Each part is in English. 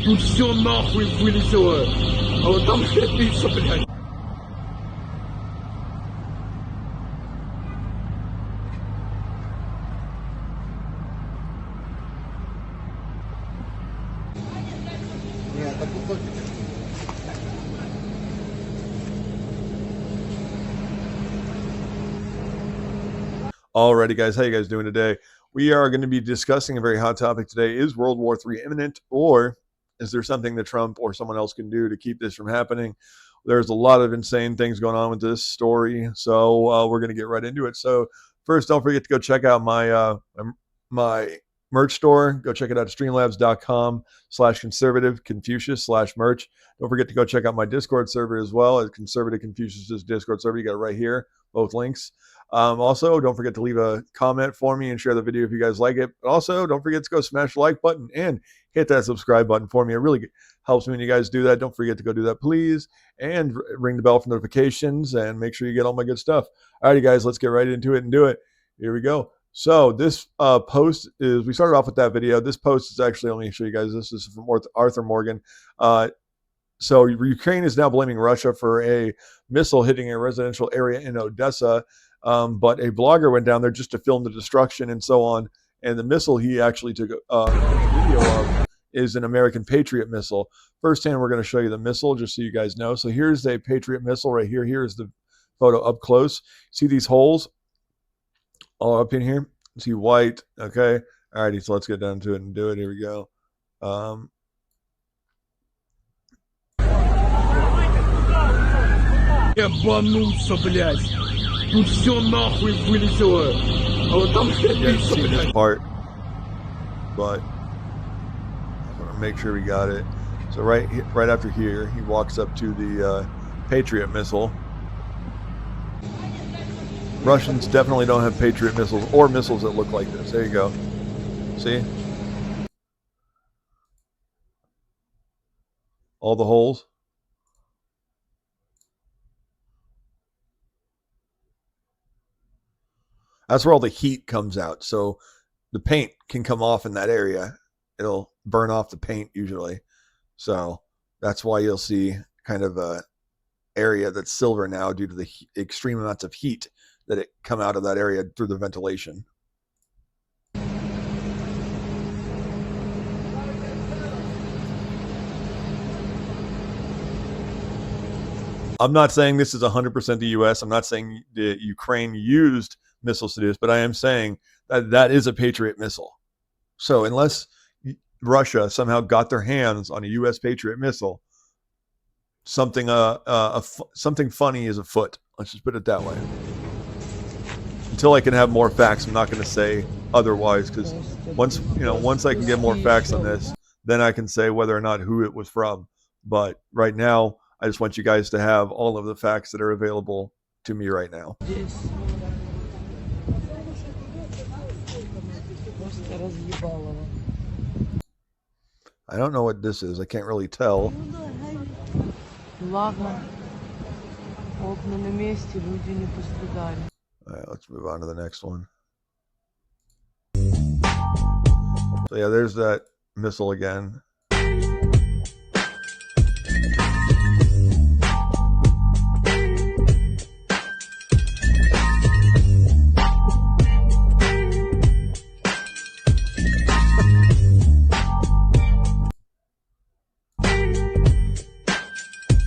Тут все нахуй вылетело. А вот там лицо, блядь. Нет, это кусок. Alrighty, guys, how you guys doing today? We are going to be discussing a very hot topic today. Is World War III imminent, or is there something that Trump or someone else can do to keep this from happening? There's a lot of insane things going on with this story, so we're going to get right into it. So first, don't forget to go check out my my merch store. Go check it out at streamlabs.com/conservative Confucius/merch. Don't forget to go check out my Discord server as well as Conservative Confucius' Discord server. You got it right here, both links. Also, don't forget to leave a comment for me and share the video if you guys like it. But also, don't forget to go smash the like button and hit that subscribe button for me. It really helps me when you guys do that. Don't forget to go do that, please. And ring the bell for notifications and make sure you get all my good stuff. Alrighty, guys, let's get right into it and do it. Here we go. So this post is, we started off with that video. This post is actually, let me show you guys, this is from Arthur Morgan. So Ukraine is now blaming Russia for a missile hitting a residential area in Odessa. But a blogger went down there just to film the destruction and so on. And the missile he actually took a video of is an American Patriot missile. Firsthand, we're going to show you the missile just so you guys know. So here's a Patriot missile right here. Here's the photo up close. See these holes all up in here? See white. Okay. Alrighty, so let's get down to it and do it. Here we go. Ебануться, блядь. Тут все нахуй вылетело. А вот там лицо, See this блядь. part, but I want to make sure we got it. So right after here, he walks up to the Patriot missile. Russians definitely don't have Patriot missiles or missiles that look like this. There you go. See? All the holes. That's where all the heat comes out. So the paint can come off in that area. It'll burn off the paint usually. So that's why you'll see kind of a area that's silver now due to the extreme amounts of heat that it come out of that area through the ventilation. I'm not saying this is 100% the U.S. I'm not saying that Ukraine used missiles to do this, but I am saying that that is a Patriot missile. So unless Russia somehow got their hands on a U.S. Patriot missile, something something funny is afoot. Let's just put it that way. Until I can have more facts, I'm not going to say otherwise, because once I can get more facts on this, then I can say whether or not who it was from. But right now, I just want you guys to have all of the facts that are available to me right now. I don't know what this is. I can't really tell. Ладно. Окна на месте, люди не пострадали. All right, let's move on to the next one. So yeah, there's that missile again.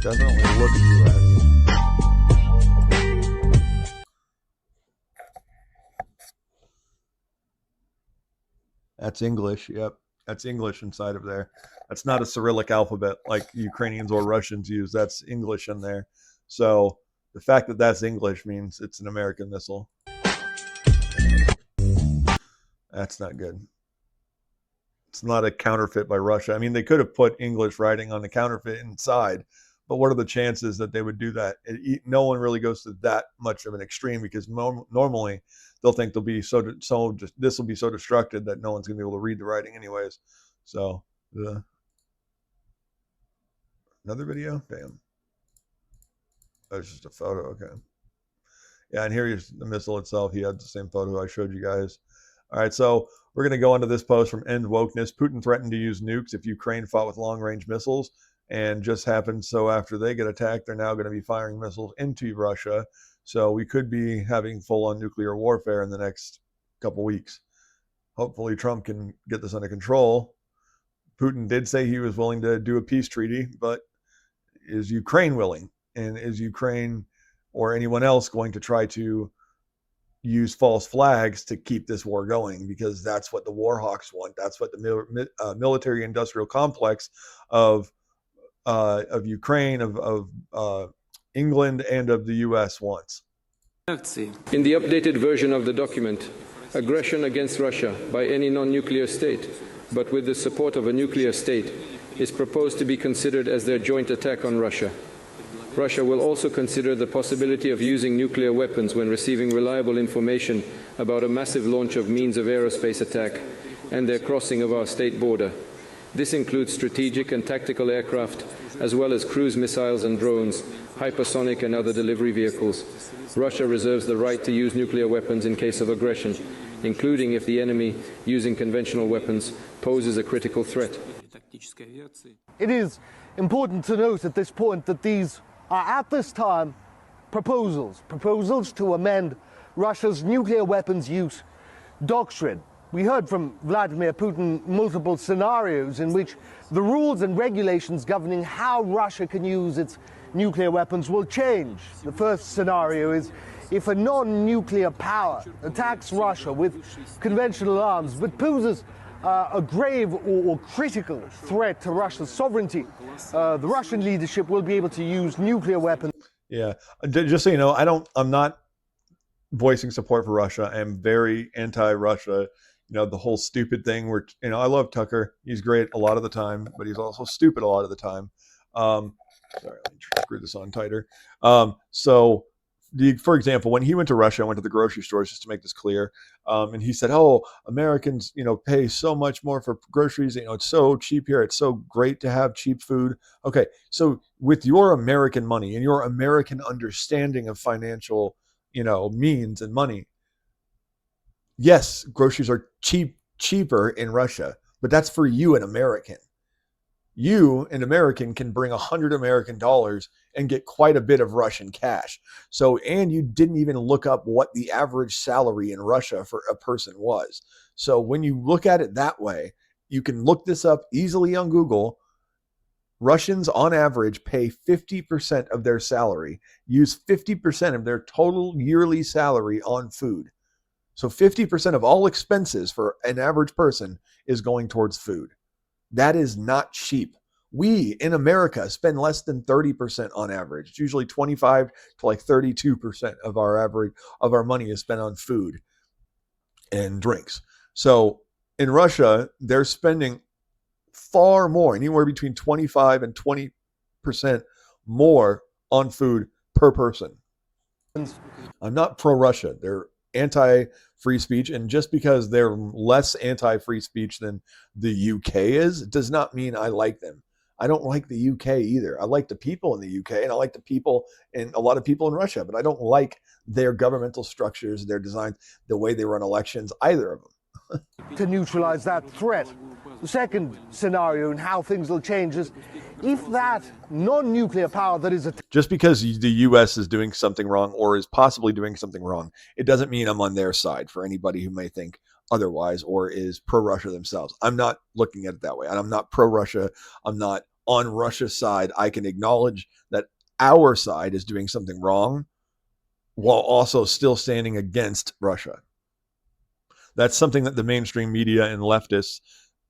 Definitely looks US. That's English. Yep. That's English inside of there. That's not a Cyrillic alphabet like Ukrainians or Russians use. That's English in there. So the fact that that's English means it's an American missile. That's not good. It's not a counterfeit by Russia. I mean, they could have put English writing on the counterfeit inside, but what are the chances that they would do that? No one really goes to that much of an extreme, because normally they'll think they'll be this will be so destructed that no one's gonna be able to read the writing anyways. So another video, damn. That's just a photo. Okay. Yeah, and here is the missile itself. He had the same photo I showed you guys. All right, so we're going to go into this post from End Wokeness. Putin threatened to use nukes if Ukraine fought with long-range missiles, and just happened so after they get attacked, they're now going to be firing missiles into Russia. So we could be having full-on nuclear warfare in the next couple weeks. Hopefully Trump can get this under control. Putin did say he was willing to do a peace treaty, but is Ukraine willing? And is Ukraine or anyone else going to try to use false flags to keep this war going? Because that's what the war hawks want. That's what the military industrial complex of Ukraine, of England, and of the US wants. In the updated version of the document, aggression against Russia by any non-nuclear state, but with the support of a nuclear state, is proposed to be considered as their joint attack on Russia. Russia will also consider the possibility of using nuclear weapons when receiving reliable information about a massive launch of means of aerospace attack and their crossing of our state border. This includes strategic and tactical aircraft, as well as cruise missiles and drones, hypersonic and other delivery vehicles. Russia reserves the right to use nuclear weapons in case of aggression, including if the enemy, using conventional weapons, poses a critical threat. It is important to note at this point that these are at this time proposals to amend Russia's nuclear weapons use doctrine. We heard from Vladimir Putin multiple scenarios in which the rules and regulations governing how Russia can use its nuclear weapons will change. The first scenario is if a non-nuclear power attacks Russia with conventional arms but poses a grave or critical threat to Russia's sovereignty, the Russian leadership will be able to use nuclear weapons. Yeah, just so you know, I'm not voicing support for Russia. I am very anti-Russia. You know, the whole stupid thing where, you know, I love Tucker. He's great a lot of the time, but he's also stupid a lot of the time. Sorry, let me screw this on tighter. For example, when he went to Russia, I went to the grocery stores, just to make this clear. And he said, oh, Americans, you know, pay so much more for groceries. You know, it's so cheap here. It's so great to have cheap food. Okay. So with your American money and your American understanding of financial, you know, means and money, yes, groceries are cheaper in Russia, but that's for you, an American. You, an American, can bring $100 American and get quite a bit of Russian cash. So, and you didn't even look up what the average salary in Russia for a person was. So when you look at it that way, you can look this up easily on Google. Russians on average pay 50% of their salary, use 50% of their total yearly salary on food. So 50% of all expenses for an average person is going towards food. That is not cheap. We in America spend less than 30% on average. It's usually 25 to like 32% of our money is spent on food and drinks. So in Russia, they're spending far more, anywhere between 25 and 20% more on food per person. I'm not pro-Russia. They're anti-free speech, and just because they're less anti-free speech than the UK is, does not mean I like them. I don't like the UK either. I like the people in the UK, and I like the people and a lot of people in Russia, but I don't like their governmental structures, their designs, the way they run elections, either of them. To neutralize that threat. The second scenario and how things will change is if that non-nuclear power that is just because the US is doing something wrong or is possibly doing something wrong, it doesn't mean I'm on their side, for anybody who may think otherwise or is pro-Russia themselves. I'm not looking at it that way. I'm not pro-Russia. I'm not on Russia's side. I can acknowledge that our side is doing something wrong while also still standing against Russia. That's something that the mainstream media and leftists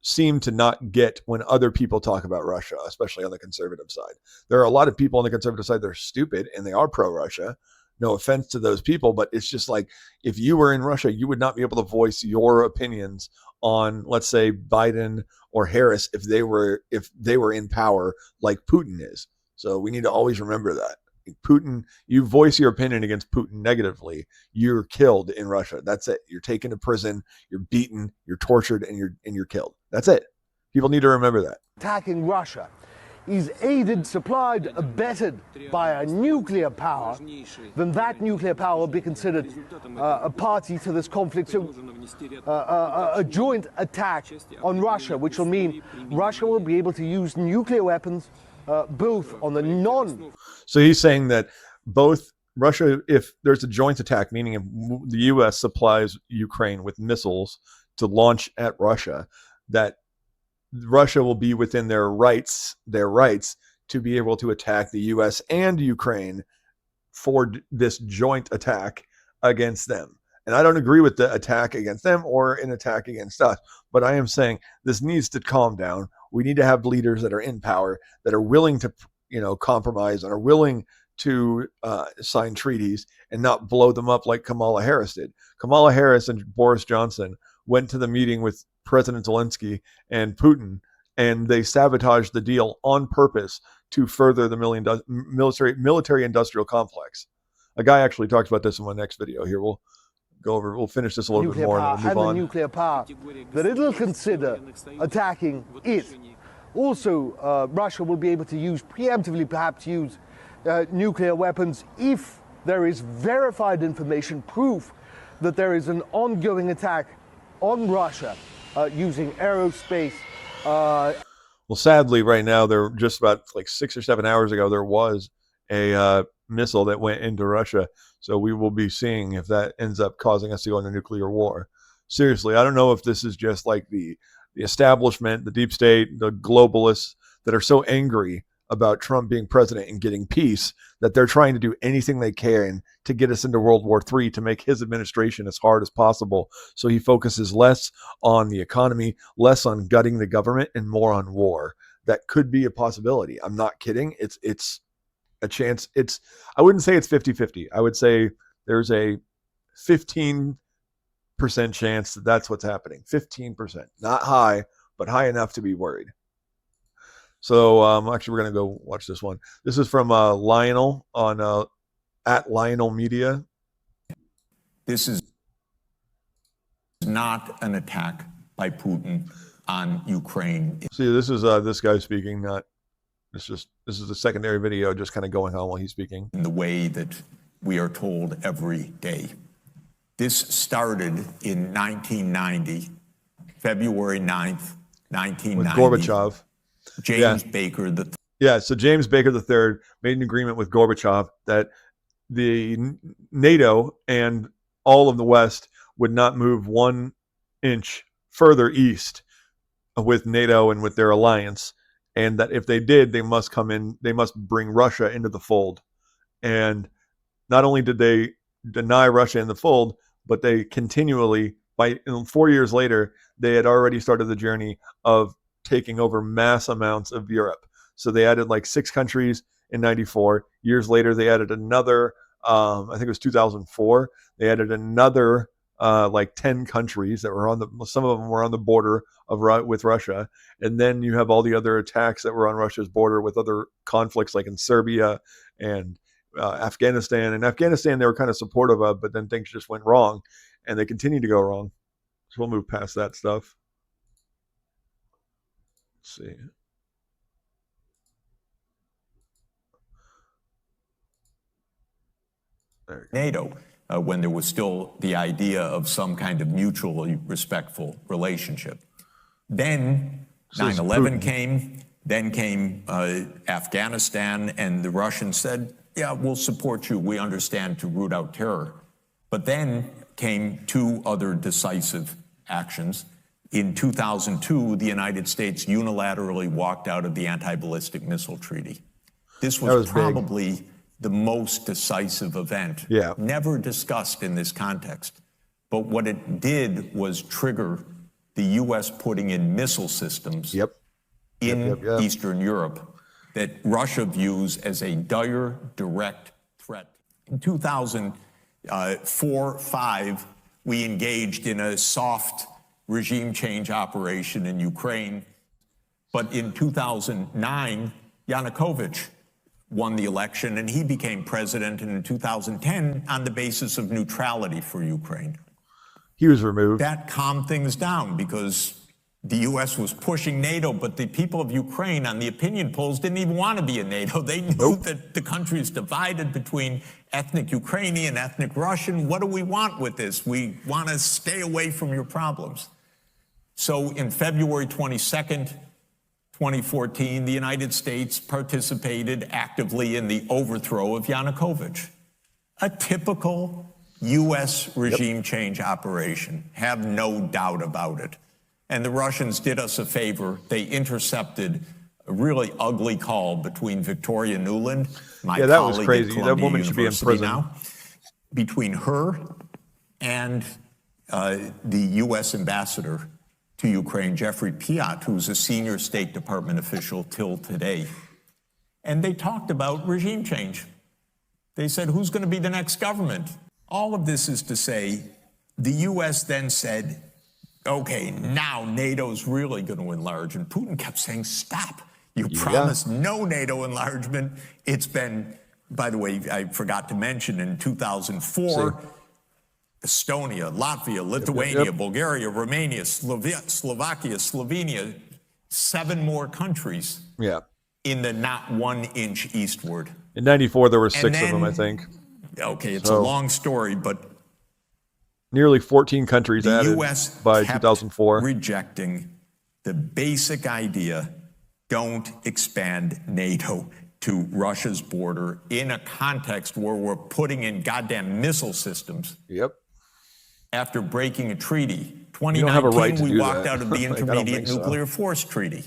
seem to not get when other people talk about Russia, especially on the conservative side. There are a lot of people on the conservative side that are stupid and they are pro-Russia. No offense to those people, but it's just like, if you were in Russia, you would not be able to voice your opinions on, let's say, Biden or Harris if they were in power like Putin is. So we need to always remember that. Putin, you voice your opinion against Putin negatively, you're killed in Russia. That's it. You're taken to prison, you're beaten, you're tortured, and you're killed. That's it. People need to remember that. Attacking Russia. is aided, supplied, abetted by a nuclear power, then that nuclear power will be considered a party to this conflict. So a joint attack on Russia, which will mean Russia will be able to use nuclear weapons both on the So he's saying that both Russia, if there's a joint attack, meaning if the U.S. supplies Ukraine with missiles to launch at Russia, that Russia will be within their rights to be able to attack the U.S. and Ukraine for this joint attack against them. And I don't agree with the attack against them or an attack against us, but I am saying this needs to calm down. We need to have leaders that are in power, that are willing to, compromise and are willing to sign treaties and not blow them up like Kamala Harris did. Kamala Harris and Boris Johnson went to the meeting with President Zelensky and Putin, and they sabotaged the deal on purpose to further the military industrial complex. A guy actually talks about this in my next video here. We'll finish this a little bit more and we'll move on. The nuclear power that it'll consider attacking it. Also, Russia will be able to preemptively perhaps use nuclear weapons if there is verified information, proof that there is an ongoing attack on Russia using aerospace. Well, sadly, right now, there just about like 6 or 7 hours ago, there was a missile that went into Russia. So we will be seeing if that ends up causing us to go into nuclear war. Seriously, I don't know if this is just like the establishment, the deep state, the globalists that are so angry about Trump being president and getting peace that they're trying to do anything they can to get us into World War III, to make his administration as hard as possible. So he focuses less on the economy, less on gutting the government, and more on war. That could be a possibility. I'm not kidding. It's a chance. I wouldn't say it's 50-50. I would say there's a 15% chance that that's what's happening. 15%. Not high, but high enough to be worried. So actually, we're going to go watch this one. This is from Lionel on at Lionel Media. This is not an attack by Putin on Ukraine. See, this is this guy speaking. This is a secondary video, just kind of going on while he's speaking. In the way that we are told every day. This started in 1990, February 9th, 1990. With Gorbachev. James Baker III. Yeah, so James Baker III made an agreement with Gorbachev that the NATO and all of the West would not move 1 inch further east with NATO and with their alliance, and that if they did, they must come in, they must bring Russia into the fold. And not only did they deny Russia in the fold, but they continually, 4 years later, they had already started the journey of taking over mass amounts of Europe. So they added like 6 countries in 94. Years later, they added another, I think it was 2004. They added another like 10 countries that were some of them were on the border with Russia. And then you have all the other attacks that were on Russia's border with other conflicts like in Serbia and Afghanistan. And Afghanistan, they were kind of supportive of, but then things just went wrong and they continue to go wrong. So we'll move past that stuff. Let's see. NATO, when there was still the idea of some kind of mutually respectful relationship. Then 9/11 came, then came Afghanistan, and the Russians said, yeah, we'll support you. We understand to root out terror. But then came 2 other decisive actions. In 2002, the United States unilaterally walked out of the anti-ballistic missile treaty. This was probably big. The most decisive event, never discussed in this context. But what it did was trigger the U.S. putting in missile systems in Eastern Europe that Russia views as a dire, direct threat. In 2004-05, we engaged in a soft regime change operation in Ukraine. But in 2009, Yanukovych won the election and he became president, and in 2010 on the basis of neutrality for Ukraine. He was removed. That calmed things down because the U.S. was pushing NATO, but the people of Ukraine on the opinion polls didn't even want to be in NATO. They knew that the country is divided between ethnic Ukrainian, ethnic Russian. What do we want with this? We want to stay away from your problems. So in February 22nd, 2014, the United States participated actively in the overthrow of Yanukovych. A typical U.S. regime change operation, have no doubt about it. And the Russians did us a favor. They intercepted a really ugly call between Victoria Nuland, my that was colleague crazy. at That Columbia woman should be in University prison now, between her and the U.S. ambassador to Ukraine, Jeffrey Piat, who's a senior State Department official till today. And they talked about regime change. They said, who's going to be the next government? All of this is to say, the U.S. then said, okay, now NATO's really going to enlarge. And Putin kept saying, stop. You promised no NATO enlargement. It's been, by the way, I forgot to mention, in 2004, Estonia, Latvia, Lithuania, Bulgaria, Romania, Slovakia, Slovenia, 7 more countries in the not 1 inch eastward. In 94, there were 6 of them, I think. Okay, it's a long story, but nearly 14 countries the added U.S. by kept 2004. rejecting the basic idea, don't expand NATO to Russia's border in a context where we're putting in goddamn missile systems. After breaking a treaty. 2019, we walked out of the Intermediate Nuclear Force Treaty.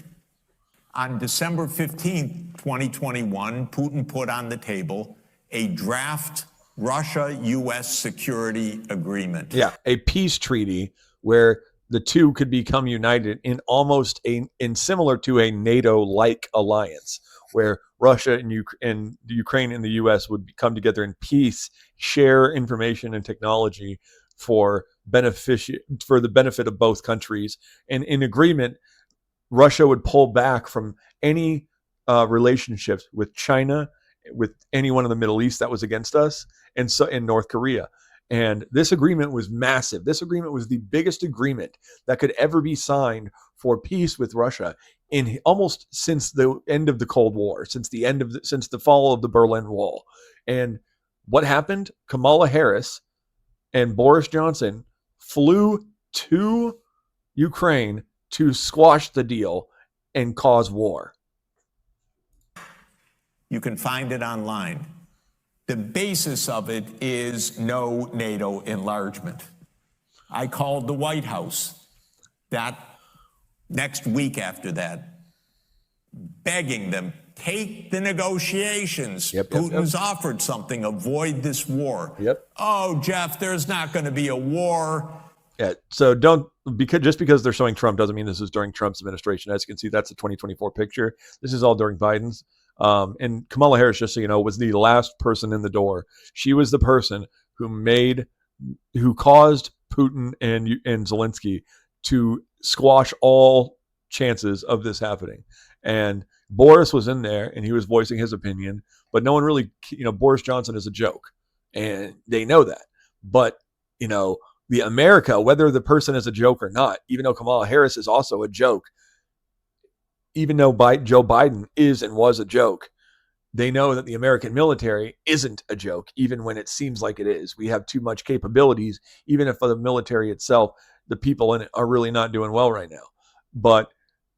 On December 15th, 2021, Putin put on the table a draft Russia-U.S. security agreement. A peace treaty where the two could become united in almost in similar to a NATO-like alliance, where Russia and Ukraine and the U.S. would come together in peace, share information and technology for the benefit of both countries. And in agreement, Russia would pull back from any relationships with China, with anyone in the Middle East that was against us, and so in North Korea. And this agreement was massive. This agreement was the biggest agreement that could ever be signed for peace with Russia in almost since the end of the Cold War, since the fall of the Berlin Wall. And what happened? Kamala Harris and Boris Johnson flew to Ukraine to squash the deal and cause war. You can find it online. The basis of it is no NATO enlargement. I called the White House that next week after that, begging them, take the negotiations. Putin's offered something, avoid this war. Oh, Jeff, there's not going to be a war. So just because they're showing Trump doesn't mean this is during Trump's administration. As you can see, that's a 2024 picture. This is all during Biden's. And Kamala Harris, just so you know, was the last person in the door. She was the person who caused Putin and Zelensky to squash all chances of this happening. And Boris was in there and he was voicing his opinion, but no one really, Boris Johnson is a joke and they know that. But, the America, whether the person is a joke or not, even though Kamala Harris is also a joke, even though Joe Biden is and was a joke, they know that the American military isn't a joke, even when it seems like it is. We have too much capabilities, even if for the military itself, the people in it are really not doing well right now. But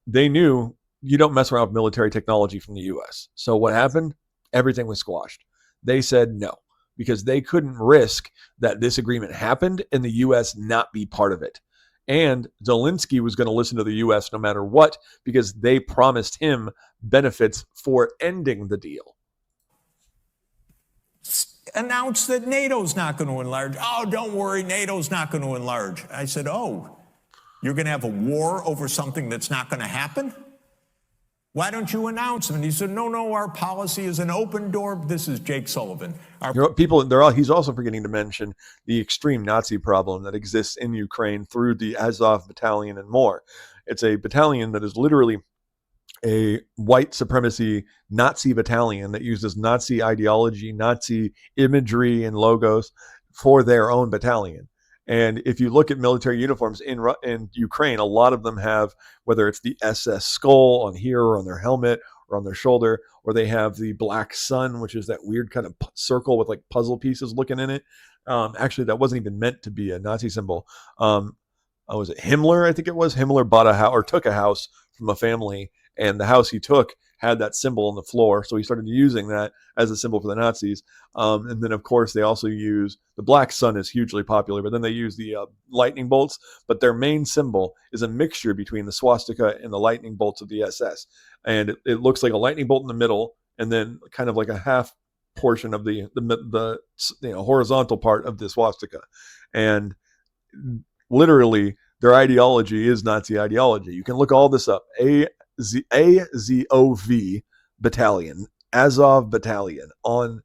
they knew you don't mess around with military technology from the U.S. So what happened? Everything was squashed. They said no, because they couldn't risk that this agreement happened and the U.S. not be part of it. And Zelensky was going to listen to the U.S. no matter what, because they promised him benefits for ending the deal. Announced that NATO's not going to enlarge. Oh, don't worry, NATO's not going to enlarge. I said, oh, you're going to have a war over something that's not going to happen? Why don't you announce them? And he said, no, our policy is an open door. This is Jake Sullivan. He's also forgetting to mention the extreme Nazi problem that exists in Ukraine through the Azov battalion and more. It's a battalion that is literally a white supremacy Nazi battalion that uses Nazi ideology, Nazi imagery and logos for their own battalion. And if you look at military uniforms in Ukraine, a lot of them have, whether it's the SS skull on here or on their helmet or on their shoulder, or they have the black sun, which is that weird kind of circle with like puzzle pieces looking in it. Actually, that wasn't even meant to be a Nazi symbol. Was it Himmler? I think it was. Himmler bought a house or took a house from a family, and the house he took had that symbol on the floor. So he started using that as a symbol for the Nazis. And then, of course, they also use the black sun is hugely popular, but then they use the lightning bolts. But their main symbol is a mixture between the swastika and the lightning bolts of the SS. And it looks like a lightning bolt in the middle, and then kind of like a half portion of the horizontal part of the swastika. And literally, their ideology is Nazi ideology. You can look all this up. AZOV battalion, Azov battalion on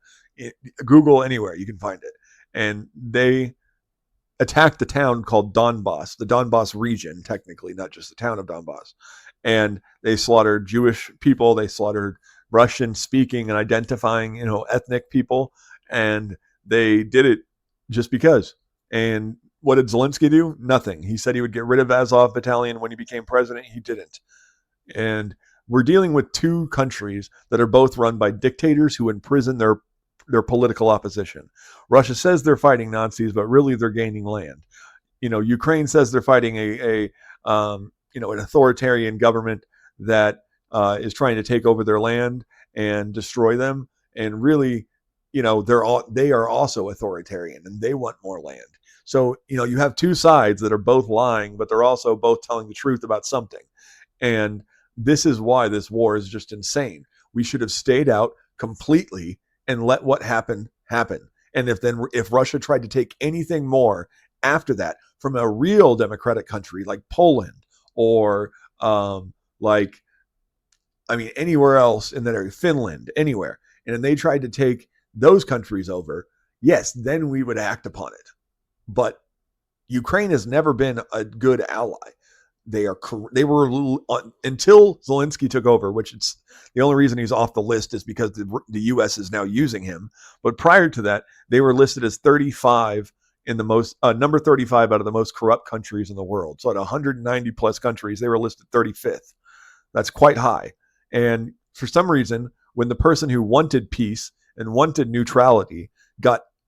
Google, anywhere you can find it. And they attacked the town called Donbass, the Donbass region, technically, not just the town of Donbass. And they slaughtered Jewish people. They slaughtered Russian speaking and identifying, ethnic people. And they did it just because. And what did Zelensky do? Nothing. He said he would get rid of Azov battalion when he became president. He didn't. And we're dealing with two countries that are both run by dictators who imprison their political opposition. Russia says they're fighting Nazis, but really they're gaining land. Ukraine says they're fighting an authoritarian government that is trying to take over their land and destroy them. And really, they are also authoritarian and they want more land. So, you have two sides that are both lying, but they're also both telling the truth about something. And this is why this war is just insane. We should have stayed out completely and let what happened happen. And if Russia tried to take anything more after that from a real democratic country like Poland or anywhere else in that area, Finland, anywhere, and then they tried to take those countries over, yes, then we would act upon it. But Ukraine has never been a good ally. They were until Zelensky took over, which it's the only reason he's off the list is because the U.S. is now using him. But prior to that, they were listed as 35 in the most number 35 out of the most corrupt countries in the world. So at 190 plus countries, they were listed 35th. That's quite high. And for some reason, when the person who wanted peace and wanted neutrality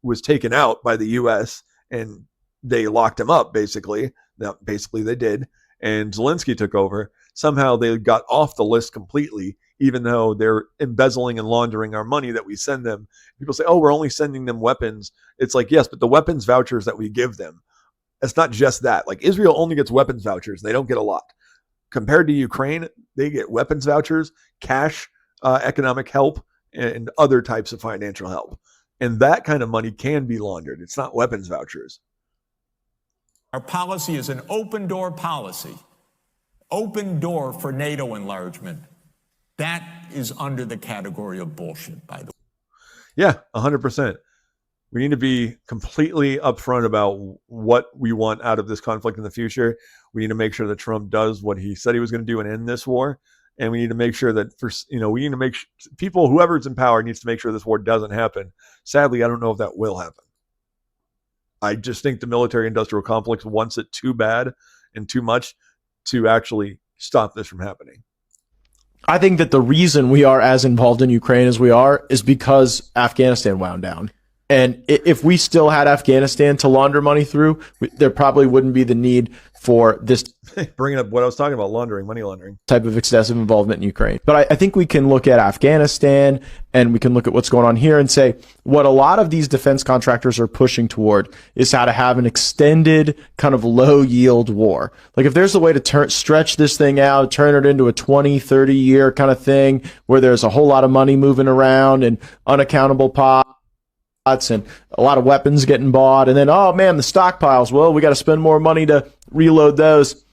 was taken out by the U.S. and they locked him up, basically they did. And Zelensky took over, somehow they got off the list completely, even though they're embezzling and laundering our money that we send them. People say, oh, we're only sending them weapons. It's like, yes, but the weapons vouchers that we give them, it's not just that. Like Israel only gets weapons vouchers. They don't get a lot. Compared to Ukraine, they get weapons vouchers, cash, economic help, and other types of financial help. And that kind of money can be laundered. It's not weapons vouchers. Our policy is an open door policy, open door for NATO enlargement. That is under the category of bullshit, by the way. Yeah, 100%. We need to be completely upfront about what we want out of this conflict in the future. We need to make sure that Trump does what he said he was going to do and end this war. And we need to make sure that we need to make people, whoever's in power, needs to make sure this war doesn't happen. Sadly, I don't know if that will happen. I just think the military-industrial complex wants it too bad and too much to actually stop this from happening. I think that the reason we are as involved in Ukraine as we are is because Afghanistan wound down. And if we still had Afghanistan to launder money through, there probably wouldn't be the need for this bringing up what I was talking about, money laundering type of excessive involvement in Ukraine. But I think we can look at Afghanistan and we can look at what's going on here and say what a lot of these defense contractors are pushing toward is how to have an extended kind of low yield war. Like if there's a way to stretch this thing out, turn it into a 20, 30 year kind of thing where there's a whole lot of money moving around and unaccountable pots and a lot of weapons getting bought, and then, oh man, the stockpiles, well, we got to spend more money to reload those.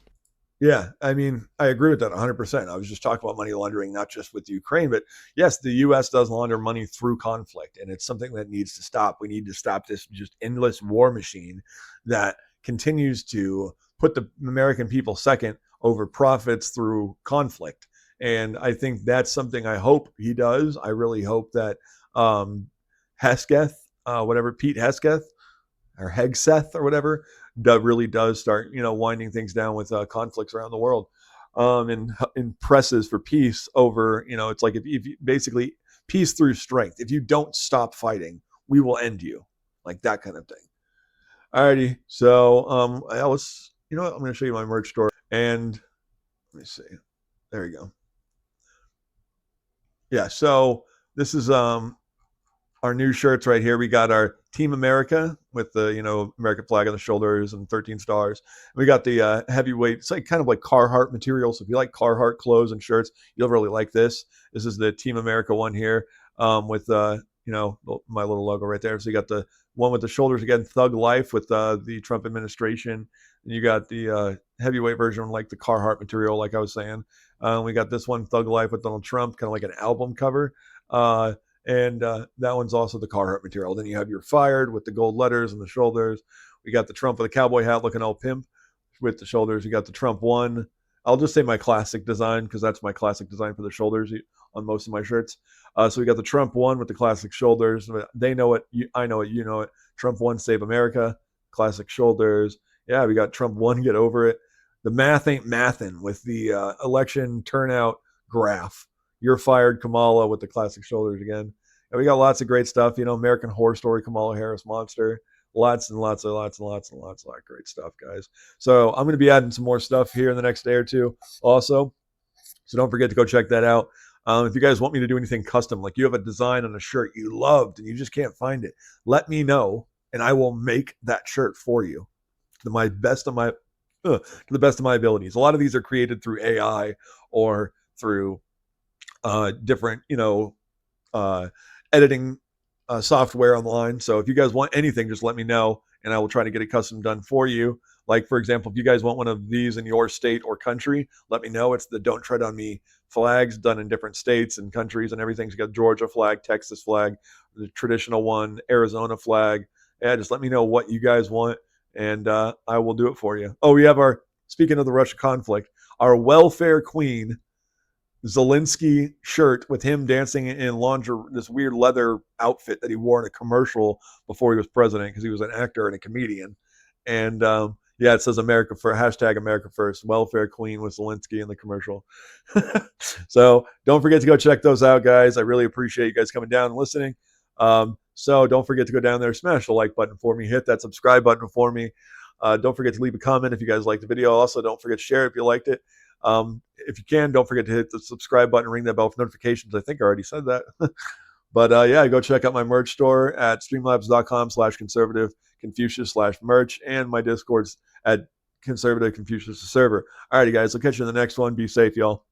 Yeah, I mean, I agree with that 100%. I was just talking about money laundering, not just with Ukraine, but yes, the U.S. does launder money through conflict, and it's something that needs to stop. We need to stop this just endless war machine that continues to put the American people second over profits through conflict. And I think that's something I hope he does. I really hope that Pete Hegseth or whatever, that really does start, winding things down with conflicts around the world, and presses for peace over, it's like if you basically peace through strength. If you don't stop fighting, we will end you, like that kind of thing. Alrighty, so yeah, let's, I'm going to show you my merch store, and let me see. There you go. Yeah, so this is our new shirts right here. We got our Team America with the American flag on the shoulders and 13 stars. We got the heavyweight. It's like kind of like Carhartt material. So if you like Carhartt clothes and shirts, you'll really like this. This is the Team America one here, with my little logo right there. So you got the one with the shoulders again, Thug Life with the Trump administration. And you got the heavyweight version like the Carhartt material, like I was saying. We got this one, Thug Life with Donald Trump, kind of like an album cover. And that one's also the Carhartt material. Then you have your Fired with the gold letters and the shoulders. We got the Trump with a cowboy hat looking all pimp with the shoulders. You got the Trump one. I'll just say my classic design because that's my classic design for the shoulders on most of my shirts. So we got the Trump one with the classic shoulders. They know it. I know it. You know it. Trump one, Save America. Classic shoulders. Yeah, we got Trump one, Get Over It. The math ain't mathin' with the election turnout graph. You're Fired, Kamala with the classic shoulders again. And we got lots of great stuff. American Horror Story, Kamala Harris Monster. Lots and lots of great stuff, guys. So I'm going to be adding some more stuff here in the next day or two also. So don't forget to go check that out. If you guys want me to do anything custom, like you have a design on a shirt you loved and you just can't find it, let me know and I will make that shirt for you to the best of my abilities. A lot of these are created through AI or through different, editing software online. So if you guys want anything, just let me know and I will try to get it custom done for you. Like, for example, if you guys want one of these in your state or country, let me know. It's the Don't Tread on Me flags done in different states and countries and everything. So you got Georgia flag, Texas flag, the traditional one, Arizona flag. Yeah, just let me know what you guys want and I will do it for you. Oh, we have speaking of the Russia conflict, our welfare queen Zelensky shirt with him dancing in this weird leather outfit that he wore in a commercial before he was president because he was an actor and a comedian. And yeah, it says America First, hashtag America First, welfare queen with Zelensky in the commercial. So don't forget to go check those out, guys. I really appreciate you guys coming down and listening. So don't forget to go down there, smash the like button for me, hit that subscribe button for me. Don't forget to leave a comment if you guys liked the video. Also, don't forget to share it if you liked it. If you can, don't forget to hit the subscribe button, ring that bell for notifications. I think I already said that. But yeah, go check out my merch store at streamlabs.com/conservative Confucius/merch and my Discord's at Conservative Confucius server. Alrighty, guys, I'll catch you in the next one. Be safe, y'all.